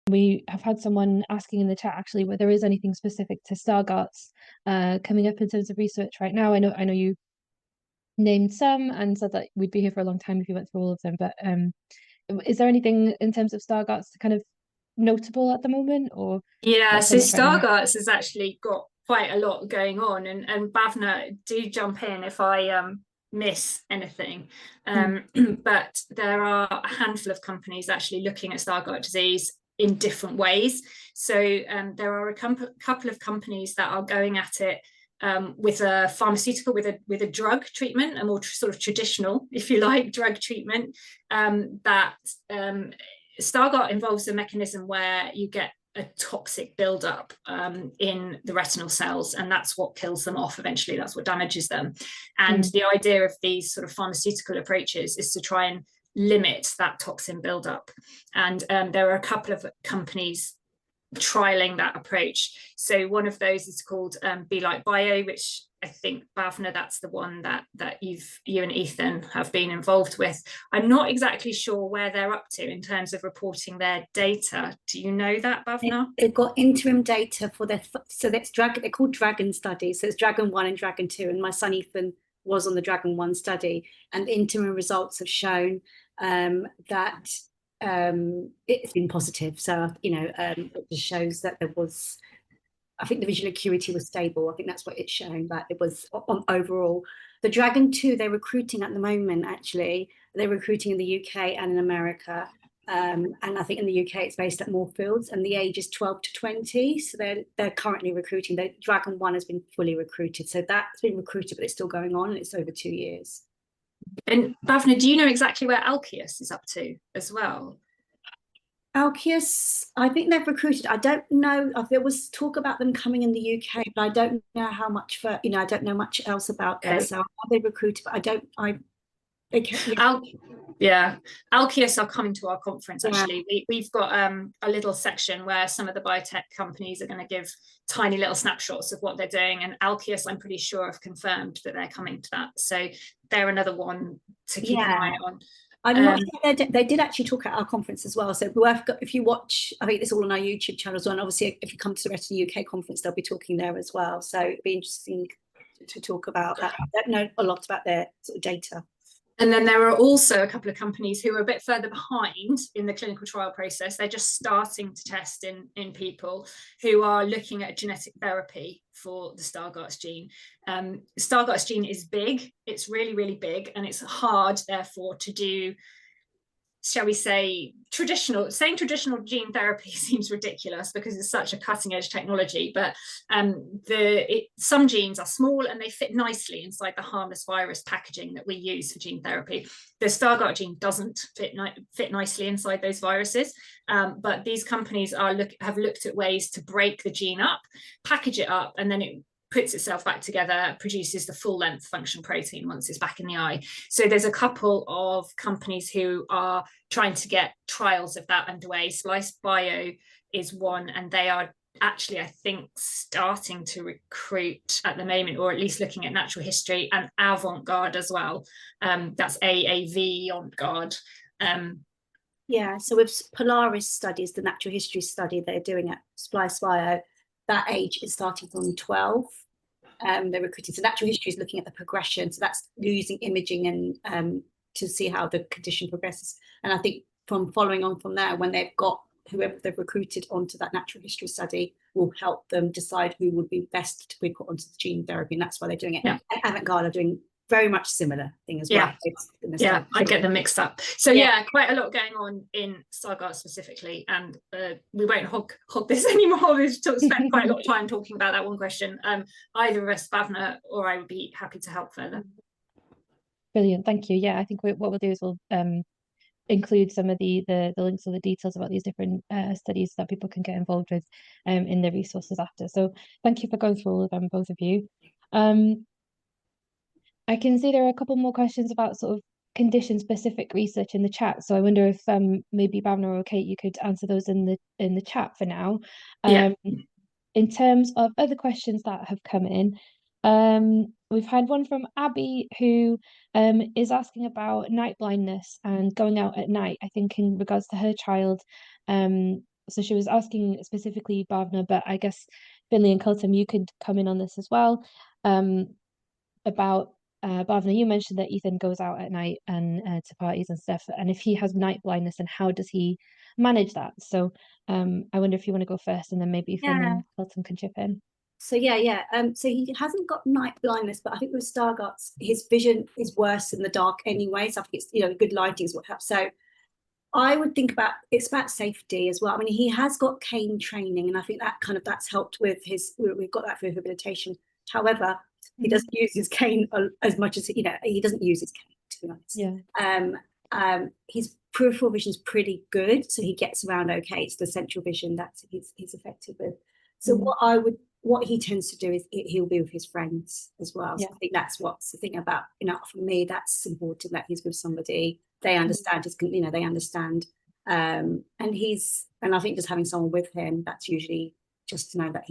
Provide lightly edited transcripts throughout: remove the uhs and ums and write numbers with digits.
We have had someone asking in the chat actually whether there is anything specific to Stargardt's coming up in terms of research right now. I know you named some and said that we'd be here for a long time if you went through all of them, but is there anything in terms of Stargardt's kind of notable at the moment, or Yeah, not so so much right now? Stargardt's has actually got quite a lot going on, and Bhavna, do jump in if I miss anything. Mm. But there are a handful of companies actually looking at Stargardt disease in different ways. So there are a couple of companies that are going at it with a pharmaceutical, with a drug treatment, a more sort of traditional, if you like, drug treatment. That Stargardt involves a mechanism where you get a toxic buildup in the retinal cells, and that's what kills them off eventually. That's what damages them. And Mm. the idea of these sort of pharmaceutical approaches is to try and limit that toxin buildup. And there are a couple of companies trialing that approach. So one of those is called Belite Bio, which I think, Bhavna, that's the one that you and Ethan have been involved with. I'm not exactly sure where they're up to in terms of reporting their data. Do you know that, Bhavna? They've got interim data for their, so that's they're called Dragon studies. So it's Dragon 1 and Dragon 2, and my son Ethan was on the Dragon 1 study, and the interim results have shown that it's been positive. So, it just shows that there was, I think the visual acuity was stable. I think that's what it's shown, that it was on overall. The Dragon 2, they're recruiting at the moment, actually. They're recruiting in the UK and in America. And I think in the UK it's based at Moorfields, and the age is 12 to 20. So they're currently recruiting. The Dragon 1 has been fully recruited. So that's been recruited, but it's still going on, and it's over 2 years. And Bhavna, do you know exactly where Alkeus is up to as well? Alkeus, I think they've recruited. I don't know. There was talk about them coming in the UK, but I don't know how much I don't know much else about them. So they recruited, but they can't. Yeah, Alkeus are coming to our conference actually. Yeah. We've got a little section where some of the biotech companies are going to give tiny little snapshots of what they're doing, and Alkeus, I'm pretty sure, have confirmed that they're coming to that. So they're another one to keep an eye on. I'm not sure they did actually talk at our conference as well. So if you watch, I think it's all on our YouTube channel as well. And obviously, if you come to the Retina UK conference, they'll be talking there as well. So it'd be interesting to talk about that. I don't know a lot about their sort of data. And then there are also a couple of companies who are a bit further behind in the clinical trial process. They're just starting to test in people who are looking at genetic therapy for the Stargardt's gene. Stargardt's gene is big. It's really, really big. And it's hard, therefore, to do, shall we say, saying traditional gene therapy seems ridiculous because it's such a cutting edge technology, but some genes are small and they fit nicely inside the harmless virus packaging that we use for gene therapy. The Stargardt gene doesn't fit nicely inside those viruses, but these companies have looked at ways to break the gene up, package it up, and then it puts itself back together, produces the full length function protein once it's back in the eye. So there's a couple of companies who are trying to get trials of that underway. Splice Bio is one, and they are actually, I think, starting to recruit at the moment, or at least looking at natural history, and Avant-Garde as well. That's AAV Avant-Garde. Yeah, so with Polaris studies, the natural history study they're doing at Splice Bio, that age is starting from 12. They're recruiting. So natural history is looking at the progression. So that's using imaging and to see how the condition progresses. And I think from following on from there, when they've got whoever they've recruited onto that natural history study, will help them decide who would be best to be put onto the gene therapy. And that's why they're doing it. Yeah. And Avant-Garde are doing very much similar thing as well. Yeah, I get them mixed up. So yeah, quite a lot going on in Stargardt specifically, and we won't hog this anymore. We've spent quite a lot of time talking about that one question. Either of us, Bhavna or I, would be happy to help further. Brilliant, thank you. Yeah, I think what we'll do is we'll include some of the links or the details about these different studies that people can get involved with in the resources after. So thank you for going through all of them, both of you. I can see there are a couple more questions about sort of condition-specific research in the chat. So I wonder if maybe Bhavna or Kate, you could answer those in the chat for now. In terms of other questions that have come in, we've had one from Abby who is asking about night blindness and going out at night. I think in regards to her child, so she was asking specifically Bhavna, but I guess Finley and Kulthum, you could come in on this as well. About Bhavna, you mentioned that Ethan goes out at night and to parties and stuff, and if he has night blindness, and how does he manage that? So I wonder if you want to go first, and then maybe Finn and Kulthum can chip in. So so he hasn't got night blindness, but I think with Stargardt's, his vision is worse in the dark anyway. So I think it's good lighting is what helps. So I would think it's about safety as well. I mean, he has got cane training, and I think that's helped with we've got that for rehabilitation. However, he doesn't use his cane as much as he doesn't use his cane, to be honest. Yeah. His peripheral vision is pretty good, so he gets around okay. It's the central vision that he's effective with. So what he tends to do is he'll be with his friends as well. So I think that's what's the thing about, for me, that's important, that he's with somebody. They understand they understand. And I think just having someone with him, that's usually just to know that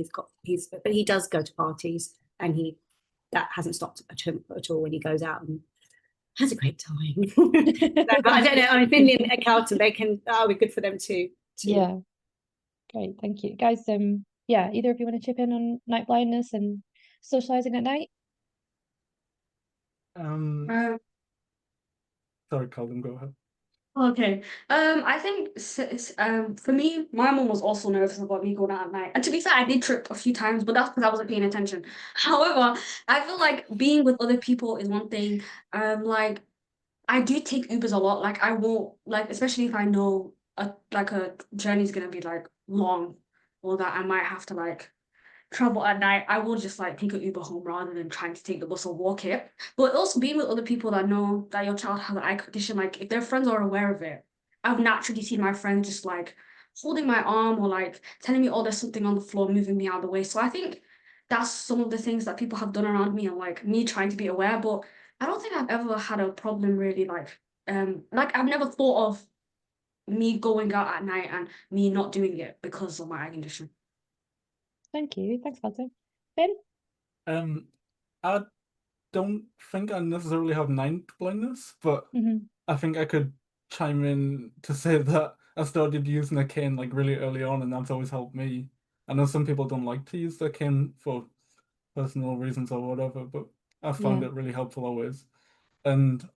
but he does go to parties, and that hasn't stopped at all when he goes out and has a great time. But I don't know, I mean, Finley and Kulthum, we're good for them too. Yeah. Great, thank you. Guys, yeah, either of you want to chip in on night blindness and socializing at night? Sorry, Kulthum, go ahead. Okay. I think for me, my mom was also nervous about me going out at night. And to be fair, I did trip a few times, but that's because I wasn't paying attention. However, I feel like being with other people is one thing. Like I do take Ubers a lot. Like I won't, like, especially if I know a journey is gonna be like long, or that I might have to like travel at night, I will just like take an Uber home rather than trying to take the bus or walk it. But also being with other people that know that your child has an eye condition, like if their friends are aware of it, I've naturally seen my friends just like holding my arm or like telling me, oh, there's something on the floor, moving me out of the way. So I think that's some of the things that people have done around me, and like me trying to be aware. But I don't think I've ever had a problem really, like I've never thought of me going out at night and me not doing it because of my eye condition. Thank you. Thanks, Kulthum. Finn? I don't think I necessarily have night blindness, but I think I could chime in to say that I started using a cane like really early on, and that's always helped me. I know some people don't like to use their cane for personal reasons or whatever, but I found it really helpful always. And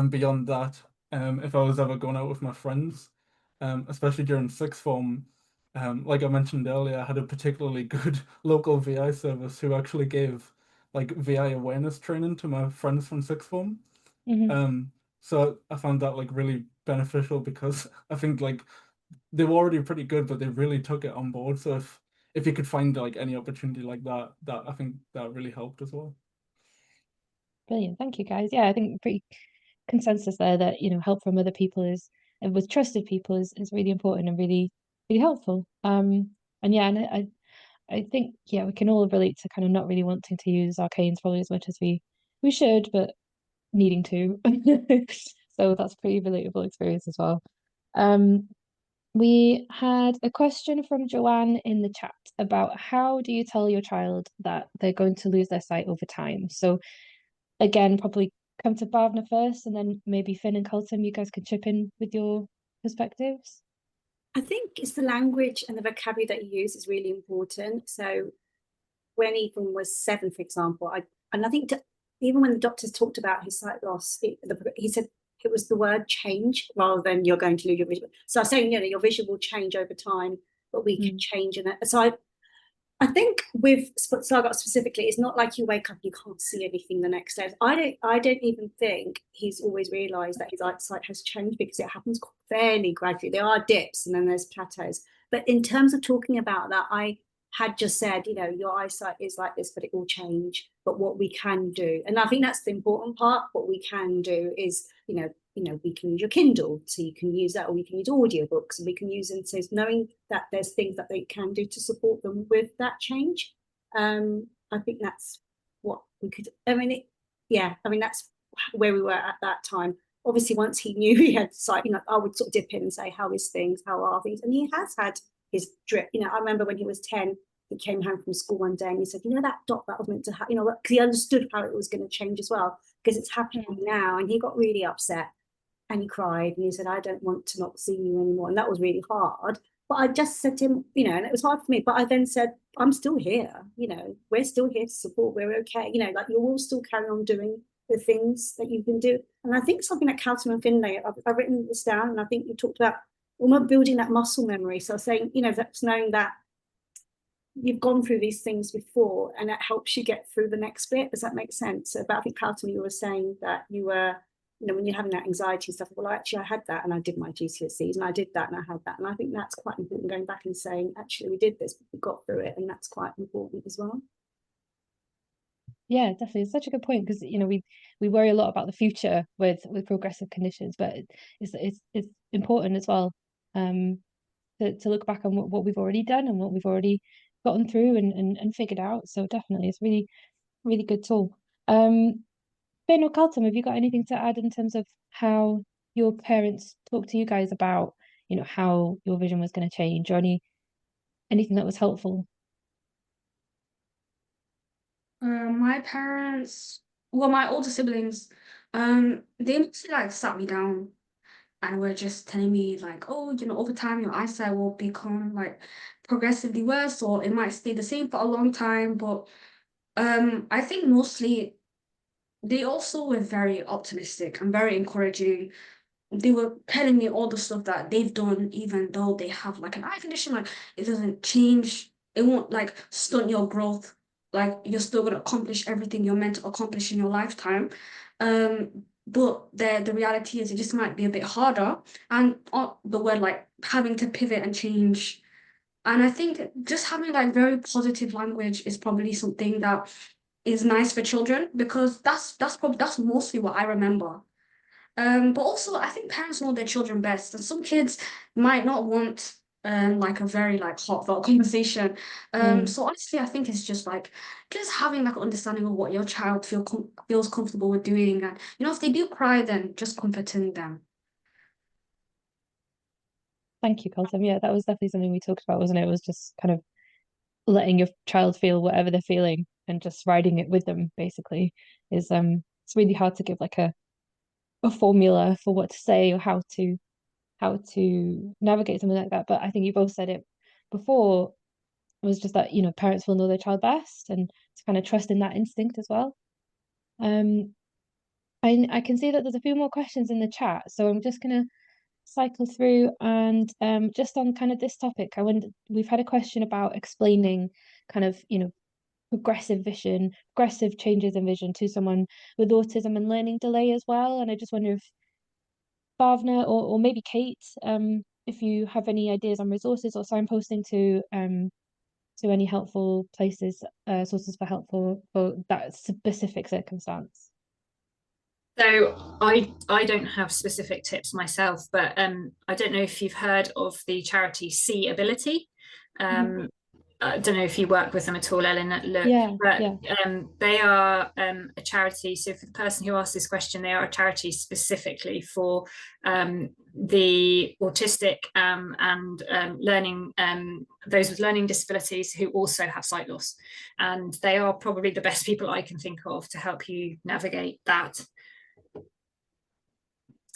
beyond that, if I was ever going out with my friends, especially during sixth form, like I mentioned earlier, I had a particularly good local VI service who actually gave like VI awareness training to my friends from sixth form. So I found that like really beneficial, because I think like they were already pretty good, but they really took it on board. So if you could find like any opportunity like that I think that really helped as well. Brilliant, thank you, guys. Yeah, I think pretty consensus there that help from other people and with trusted people is really important and really helpful. And I think we can all relate to kind of not really wanting to use our canes probably as much as we should, but needing to. So that's pretty relatable experience as well. We had a question from Joanne in the chat about how do you tell your child that they're going to lose their sight over time? So again, probably come to Bhavna first, and then maybe Finn and Kulthum, you guys can chip in with your perspectives. I think it's the language and the vocabulary that you use is really important. So when Ethan was 7, for example, I think even when the doctors talked about his sight loss, he said it was the word change rather than you're going to lose your vision. So I'm saying, your vision will change over time, but we can change in it. So I think with Stargardt specifically, it's not like you wake up and you can't see anything the next day. I don't even think he's always realised that his eyesight has changed, because it happens fairly gradually. There are dips and then there's plateaus. But in terms of talking about that, I had just said, your eyesight is like this, but it will change. But what we can do, and I think that's the important part, what we can do is, we can use your Kindle, so you can use that, or we can use audiobooks, and we can use them. So knowing that there's things that they can do to support them with that change. I think that's what we could, that's where we were at that time. Obviously, once he knew he had sight, I would sort of dip in and say, how is things? How are things? And he has had his drip. I remember when he was 10, he came home from school one day and he said, that dot that was meant to happen, because he understood how it was going to change as well, because it's happening now. And he got really upset and he cried and he said, I don't want to not see you anymore. And that was really hard. But I just said to him, you know, and it was hard for me, but I then said, I'm still here, you know, we're still here to support, we're okay, you know, like you'll all still carry on doing the things that you can do. And I think something like Calton and Finlay, I've written this down, and I think you talked about almost building that muscle memory. So saying, you know, that's knowing that you've gone through these things before and that helps you get through the next bit. Does that make sense? So, but I think Calton, you were saying that you were, you know, when you're having that anxiety and stuff, well, actually I had that and I did my GCSEs and I did that and I had that. And I think that's quite important, going back and saying, actually, we did this, but we got through it. And that's quite important as well. Yeah, definitely. It's such a good point, because, you know, we worry a lot about the future with progressive conditions, but it's important as well, to look back on what we've already done and what we've already gotten through and figured out. So definitely it's really, really good tool. Ben or Carlton, have you got anything to add in terms of how your parents talked to you guys about, you know, how your vision was going to change, or anything that was helpful? My parents, well, my older siblings, they mostly like sat me down and were just telling me like, oh, you know, over time your eyesight will become like progressively worse, or it might stay the same for a long time. But I think mostly they also were very optimistic and very encouraging. They were telling me all the stuff that they've done, even though they have like an eye condition, like it doesn't change, it won't like stunt your growth. Like you're still gonna accomplish everything you're meant to accomplish in your lifetime. But the reality is it just might be a bit harder. And the word like having to pivot and change. And I think just having like very positive language is probably something that is nice for children, because that's mostly what I remember. But also I think parents know their children best, and some kids might not want like a very like heartfelt conversation. So honestly, I think it's just like just having like an understanding of what your child feels comfortable with doing, and you know, if they do cry, then just comforting them. Thank you, Colton. Yeah, that was definitely something we talked about, wasn't it? It was just kind of letting your child feel whatever they're feeling and just riding it with them, basically. It's really hard to give like a formula for what to say or how to navigate something like that. But I think you both said it before. It was just that, you know, parents will know their child best, and to kind of trust in that instinct as well. I can see that there's a few more questions in the chat, so I'm just gonna cycle through, and just on kind of this topic, we've had a question about explaining kind of, you know, progressive changes in vision to someone with autism and learning delay as well. And I just wonder if Bhavna or maybe Kate, if you have any ideas on resources or signposting to any helpful places, sources for help for that specific circumstance. So I don't have specific tips myself, but I don't know if you've heard of the charity See Ability. I don't know if you work with them at all, Ellen, at Look, they are a charity. So for the person who asked this question, they are a charity specifically for the autistic and learning, those with learning disabilities who also have sight loss. And they are probably the best people I can think of to help you navigate that.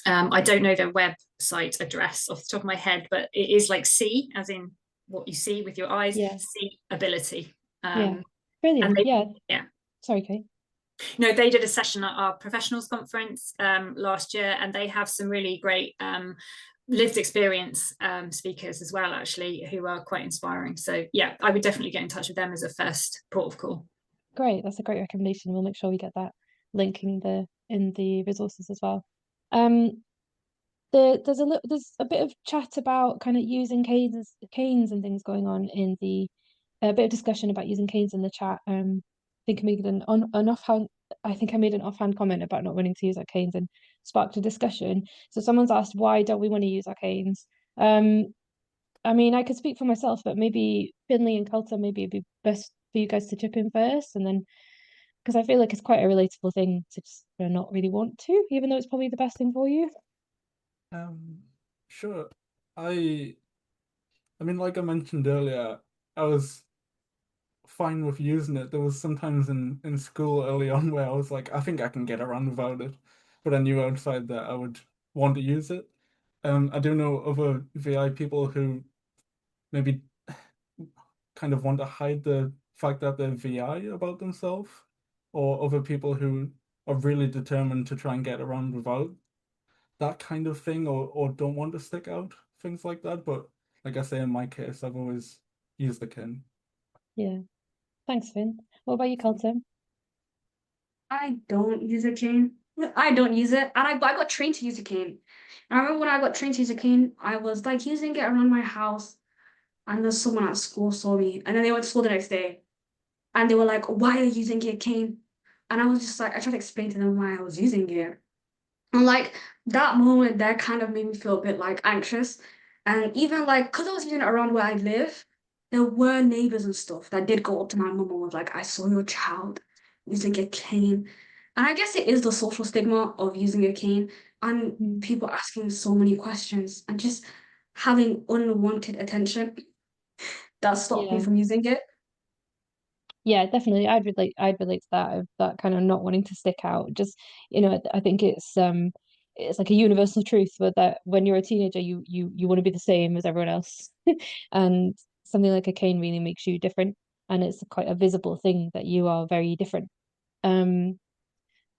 I don't know their website address off the top of my head, but it is like See, as in what you see with your eyes, See Ability. Brilliant. Sorry, Kate. No, they did a session at our professionals conference last year, and they have some really great lived experience speakers as well, actually, who are quite inspiring. So yeah, I would definitely get in touch with them as a first port of call. Great, that's a great recommendation. We'll make sure we get that link in the resources as well. There's a bit of chat about kind of using canes and things going on in a bit of discussion about using canes in the chat. I think I made an offhand comment about not wanting to use our canes, and sparked a discussion. So someone's asked, why don't we want to use our canes? I mean, I could speak for myself, but maybe Finlay and Calton, maybe it'd be best for you guys to chip in first, and then, because I feel like it's quite a relatable thing to just not really want to, even though it's probably the best thing for you. Sure. I mean, like I mentioned earlier, I was fine with using it. There was sometimes in school early on where I was like, I think I can get around without it, but I knew outside that I would want to use it. I do know other VI people who maybe kind of want to hide the fact that they're VI about themselves, or other people who are really determined to try and get around without that kind of thing, or don't want to stick out, things like that. But like I say, in my case, I've always used the cane. Yeah. Thanks, Finn. What about you, Carlton? I don't use a cane. I don't use it. And I got trained to use a cane. And I remember when I got trained to use a cane, I was like using it around my house. And then someone at school saw me. And then they went to school the next day. And they were like, why are you using your cane? And I was just like, I tried to explain to them why I was using it. And like that moment there kind of made me feel a bit like anxious. And even like, because I was using it around where I live, there were neighbors and stuff that did go up to my mum and was like, I saw your child using a cane. And I guess it is the social stigma of using a cane and people asking so many questions and just having unwanted attention that stopped me from using it. Yeah, definitely. I'd relate to that, of that kind of not wanting to stick out. Just, I think it's like a universal truth, but that when you're a teenager, you want to be the same as everyone else. And something like a cane really makes you different, and it's quite a visible thing that you are very different.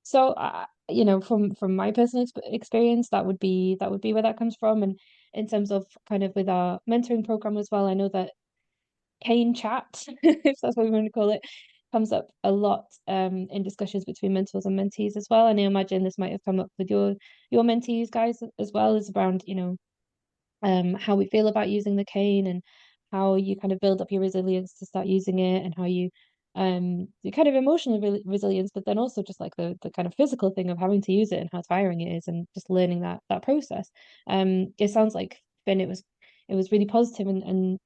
So from my personal experience, that would be where that comes from. And in terms of kind of with our mentoring program as well, I know that cane chat, if that's what we want to call it, comes up a lot in discussions between mentors and mentees as well. And I imagine this might have come up with your mentees, guys, as well, as around how we feel about using the cane, and how you kind of build up your resilience to start using it, and how you the kind of emotional resilience, but then also just like the kind of physical thing of having to use it and how tiring it is, and just learning that process. It sounds like, Finn, it was really positive, and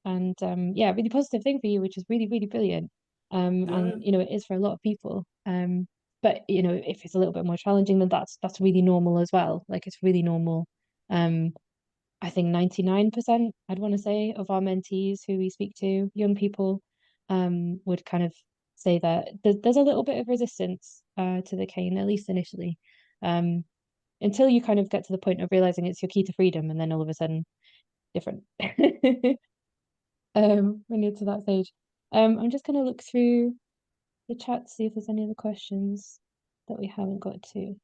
yeah, really positive thing for you, which is really, really brilliant. And it is for a lot of people. But if it's a little bit more challenging, then that's really normal as well. Like, it's really normal. I think 99%, I'd want to say, of our mentees who we speak to, young people, would kind of say that there's a little bit of resistance to the cane, at least initially, until you kind of get to the point of realizing it's your key to freedom, and then all of a sudden, different. When you're to that stage. I'm just gonna look through the chat to see if there's any other questions that we haven't got to.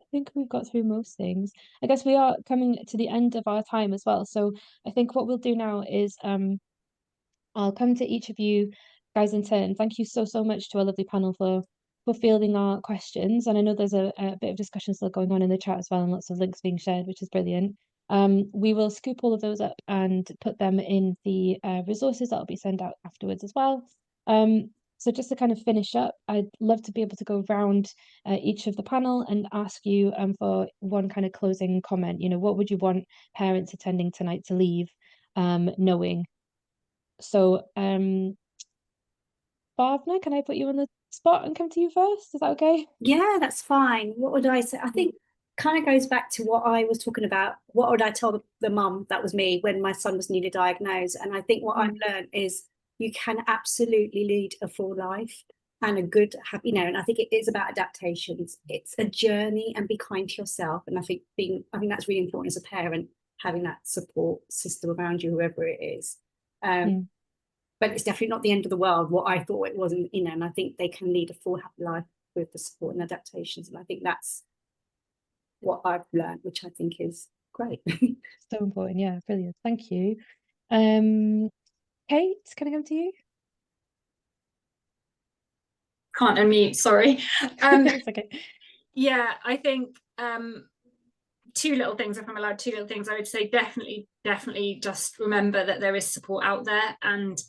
I think we've got through most things. I guess we are coming to the end of our time as well. So I think what we'll do now is I'll come to each of you guys in turn. Thank you so much to our lovely panel for fielding our questions. And I know there's a bit of discussion still going on in the chat as well, and lots of links being shared, which is brilliant. We will scoop all of those up and put them in the resources that will be sent out afterwards as well. So just to kind of finish up, I'd love to be able to go around each of the panel and ask you for one kind of closing comment. What would you want parents attending tonight to leave knowing? So, Bhavna, can I put you on the spot and come to you first? Is that okay? Yeah, that's fine. What would I say? I think kind of goes back to what I was talking about. What would I tell the mum, that was me, when my son was newly diagnosed? And I think what I've learned is you can absolutely lead a full life and a good, happy, and I think it is about adaptations. It's a journey, and be kind to yourself. And I think that's really important as a parent, having that support system around you, whoever it is. But it's definitely not the end of the world, what I thought it was, and I think they can lead a full happy life with the support and adaptations. And I think that's what I've learned, which I think is great. So important. Yeah, brilliant. Thank you. Kate, can I come to you? Can't unmute, sorry. It's okay. Yeah, I think two little things, if I'm allowed two little things. I would say definitely just remember that there is support out there, and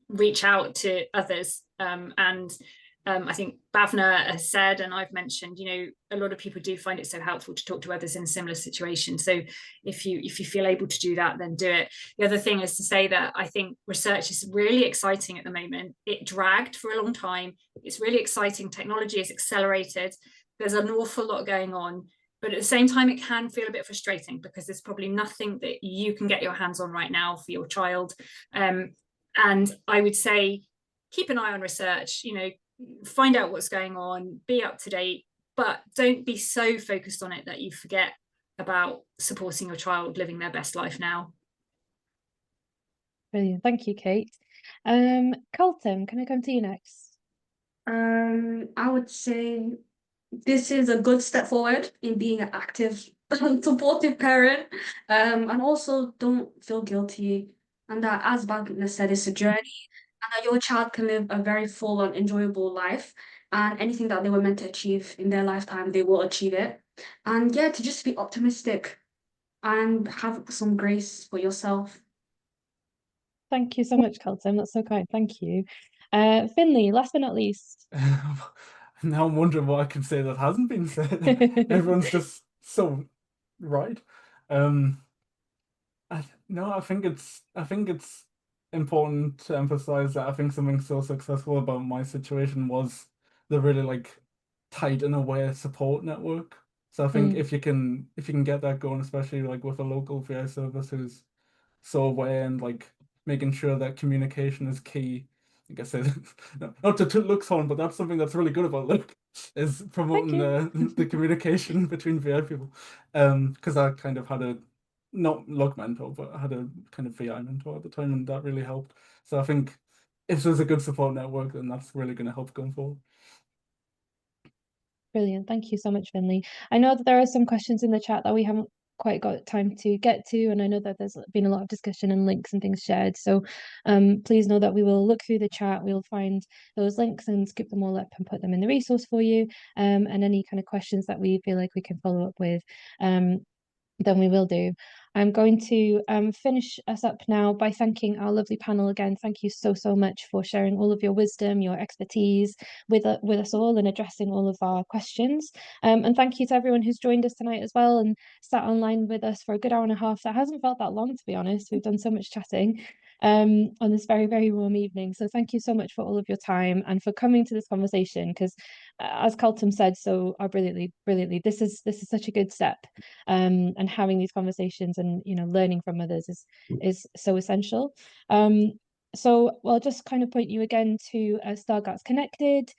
reach out to others. I think Bhavna has said, and I've mentioned, a lot of people do find it so helpful to talk to others in a similar situation. So if you feel able to do that, then do it. The other thing is to say that I think research is really exciting at the moment. It dragged for a long time. It's really exciting. Technology is accelerated. There's an awful lot going on. But at the same time, it can feel a bit frustrating, because there's probably nothing that you can get your hands on right now for your child. And I would say, keep an eye on research, find out what's going on, be up to date, but don't be so focused on it that you forget about supporting your child living their best life now. Brilliant. Thank you, Kate. Colton, can I come to you next? I would say this is a good step forward in being an active, supportive parent. And also don't feel guilty. And that, as Bagna said, it's a journey, and that your child can live a very full and enjoyable life. And anything that they were meant to achieve in their lifetime, they will achieve it. And yeah, to just be optimistic and have some grace for yourself. Thank you so much, Colton. That's so kind. Thank you. Finley, last but not least. Now I'm wondering what I can say that hasn't been said. Everyone's just so right. I think it's important to emphasize that I think something so successful about my situation was the really like tight and aware support network. So I think if you can get that going, especially like with a local VI service who's so aware and like making sure that communication is key. Like I said, not to toot Luke's horn, but that's something that's really good about Luke, is promoting the communication between VI people. Because I kind of had a not Luke mentor, but I had a kind of VI mentor at the time, and that really helped. So I think if there's a good support network, then that's really going to help going forward. Brilliant. Thank you so much, Finley. I know that there are some questions in the chat that we haven't quite got time to get to, and I know that there's been a lot of discussion and links and things shared, so please know that we will look through the chat, we'll find those links and scoop them all up and put them in the resource for you, and any kind of questions that we feel like we can follow up with, then we will do. I'm going to finish us up now by thanking our lovely panel again. Thank you so much for sharing all of your wisdom, your expertise with us all and addressing all of our questions. And thank you to everyone who's joined us tonight as well and sat online with us for a good hour and a half. That hasn't felt that long, to be honest. We've done so much chatting on this very, very warm evening. So thank you so much for all of your time and for coming to this conversation, because as Colton said so brilliantly, this is such a good step, and having these conversations and learning from others is so essential. So I'll just kind of point you again to Stargardt's Connected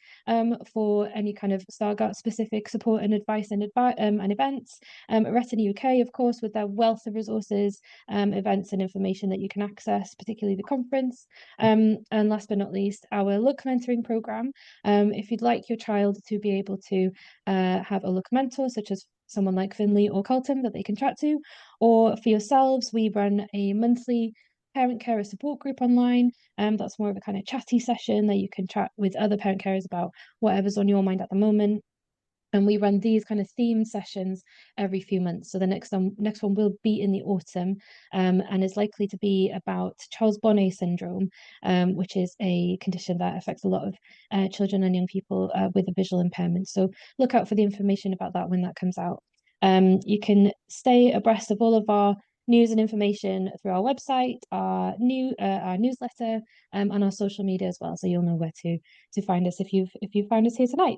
for any kind of Stargardt specific support and advice and events. Retina UK, of course, with their wealth of resources, events and information that you can access, particularly the conference. And last but not least, our Look mentoring program. If you'd like your child to be able to have a Look mentor, such as someone like Finley or Colton that they can chat to, or for yourselves, we run a monthly parent carer support group online. That's more of a kind of chatty session that you can chat with other parent carers about whatever's on your mind at the moment. And we run these kind of themed sessions every few months. So the next one will be in the autumn, and is likely to be about Charles Bonnet syndrome, which is a condition that affects a lot of children and young people with a visual impairment. So look out for the information about that when that comes out. You can stay abreast of all of our news and information through our website, our newsletter, and our social media as well. So you'll know where to find us if you've found us here tonight.